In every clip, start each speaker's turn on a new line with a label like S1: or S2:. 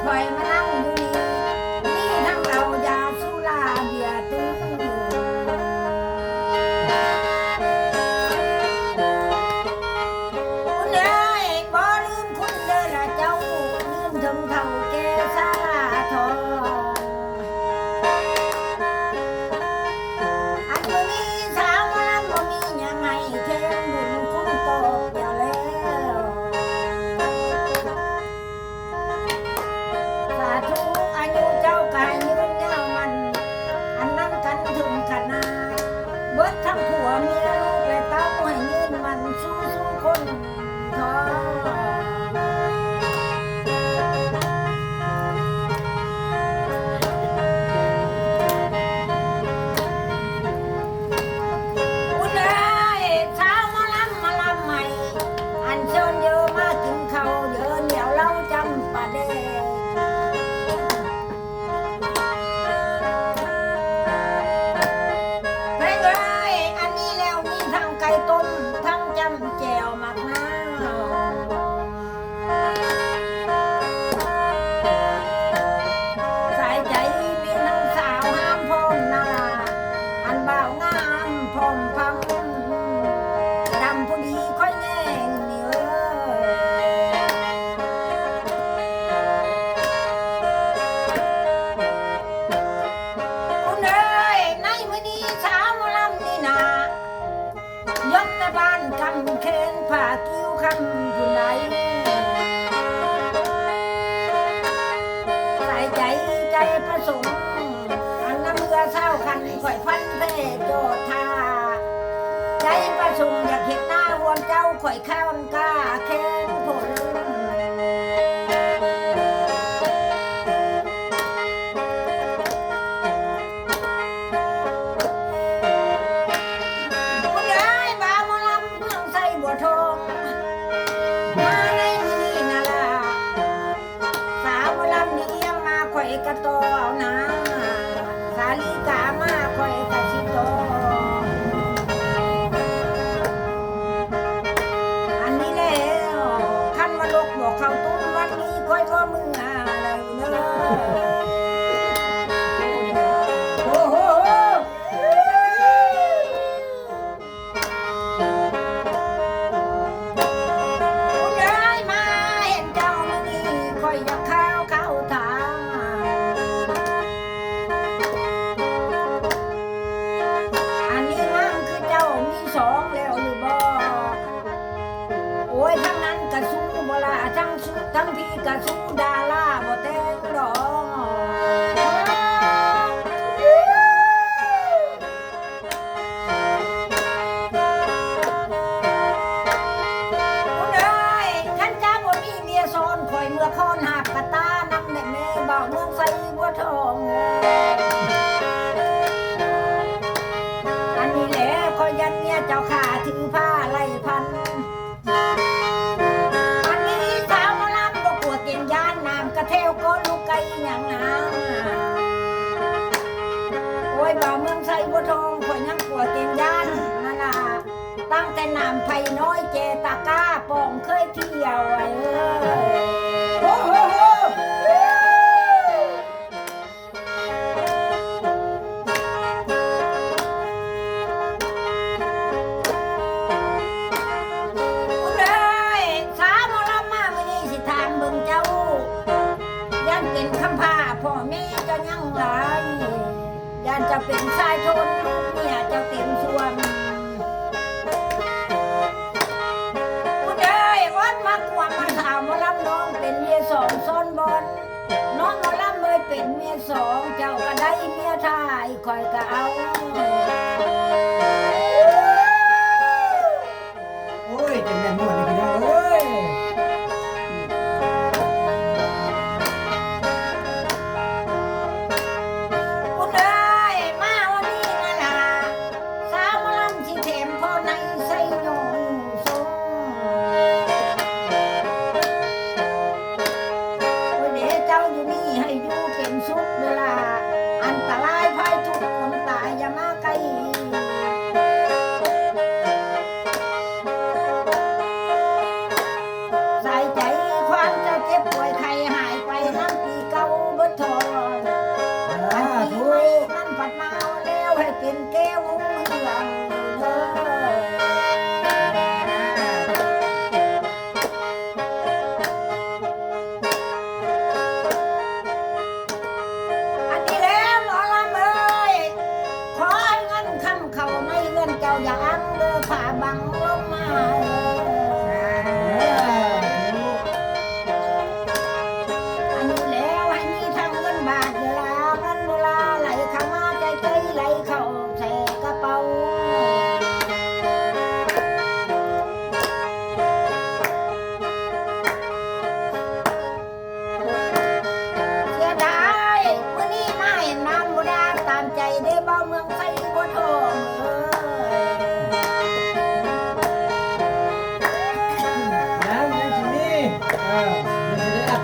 S1: ข่อยมานั่งอยู่นี่ทั้งเรายาสุราเบียร์ตื้อคุณเอ้ยบ่ลืมคุณเด้อละเจ้าลืมถึงเท่าแก่สาราทองอันมื้อนี้สาวมาลำบ่มีหยังให้แทนบุญคุณตอบเดียวแล้วสาธุอายุเจ้ากายยืนยาวมันอันนั้นกันถึงขนาดเบิดทั้งผัวเมียลูกและเต้าให้ยืนมันสู้คนท้อคุณเอ้ยเช้ามาลำใหม่อันเชิญเยอะมากินข้าวเยอะเหนียวเราจำปาเดเพลงเอ้ยอันนี้แล้วมีทั้งไก่ต้มทั้งจำแจ่วหมักน้ำสายใจมีทั้งสาวงามพร้อมนาราอันบ่าวงามพร้อมพังดำผู้ดีค่อยแง่งเหนียวคุณเอ้ยในมื้อนี้สาวหมอลำนี่นายกแต่บ้านกำเคนผ่ากิ้วคำผู้ใดใส่ใจประสงค์อันน้ำเรือเศร้าคันข่อยพันเพโจธาใจประสงค์อยากเห็นหน้าวัวเจ้าข่อยข้าวกล้าแข้งผลคุณเอ้ยบ่าวหมอลำเมืองไสบัวทองมาในมื้อนี้น่ะล่ะสาวหมอลำนี่เอียงมาข่อยกระโตเอานะสาลีกามาข่อยกะสิโตอันนี้แล้วคันมาลกบอกเขาตุ้นวันนี้ค่อยบ่มืออะไรเด้อโอ้โหคุณเอ้ยมาเห็นเจ้ามื้อนี้ค่อยอยากเข้าทางอันนี้มั่งคือเจ้ามีสองแล้วหรือบ่โอ้ยทั้งนั้นกะสู้บ่ล่ะทั้งพี่กะสู้ดาราบ่แต่งดอกคุณเอ้ยคันเจ้าบ่มีเมียซ้อนข่อยเมื่อคอนหาบกะตานำได้แม่บ่าวเมืองไสบัวทองอันนี้แหละข่อยยันเมียเจ้าข้าถือผ้าไล่พันอันนี้สาวหมอลำบ่กลัวเกณฑ์ย่านน้ำกระเทวก้นลูกไก่หยังนะโอ้ยบ่าวเมืองไสบัวทองข่อยยังกลัวเกณฑ์ย่านนั่นล่ะตั้งแต่น้ำไผ่น้อยเจตากาป่องเคยเที่ยวไอ้โอ้โหคุณเอ้ยสาวหมอลำมามื้อนี้สิถามเบิ่งเจ้ายันเป็นคำพาพ่อแม่เจ้ายังหลายยันจะเป็นชายชนลูกเมียเจ้าเต็มส่วนคุณเอ้ยวัดมากวามาถามหมอลำน้องเป็นเมียสองซ้อนบอลน้องหมอลำเลยเป็นเมียสองเจ้าก็ได้เมียชายคอยก็เอา
S2: โอ้ยจังแม่นม่วนเลยพี่น้องเอ้ย
S1: คุณเอ้ยมาวันนี้นะล่ะสาวหมอลำสิเถมพ่อในใส่โยอยู่ทรงโอ้ยเดี๋ยวเจ้าอยู่นี่ให้อยู่เป็นสุขเวลาอันตรายภัยทุกคนตายอย่ามาใกล้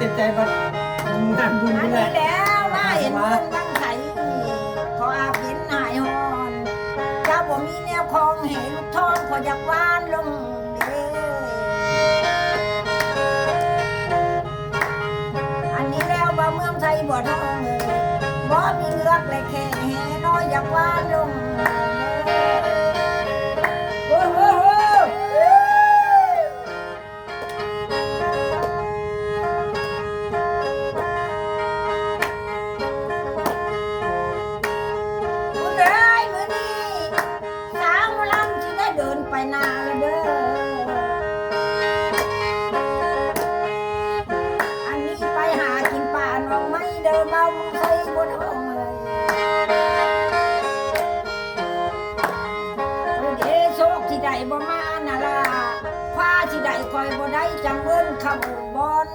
S2: เต็มใจบัดงานบุญ
S1: อัน
S2: นี่แห
S1: นี้
S2: ละ
S1: แล้วมาเห็นเงินบังไสขออาเห็นหายหอนเจ้าบ่มีแนวคองให้ลูกทองขออยากวานลงเด้อันนี้แล้วบ่เมืองไทยบ่ทองบ่มีเลือกเลยแค่แห่น้อยอยากวานลงโอ้โหคุณเอ้ยมื้อนี้สาวหมอลำสิได้เดินไปนาแล้วเด้ออันนี้ไปหากินป่าหนองไม้เด้อเบามึงใส่บ่ท้องเลย เดโชคที่ใดบ่มาน่ะล่ะคว้าที่ใดคอยบ่ได้จังเวิ้นเข้าบอน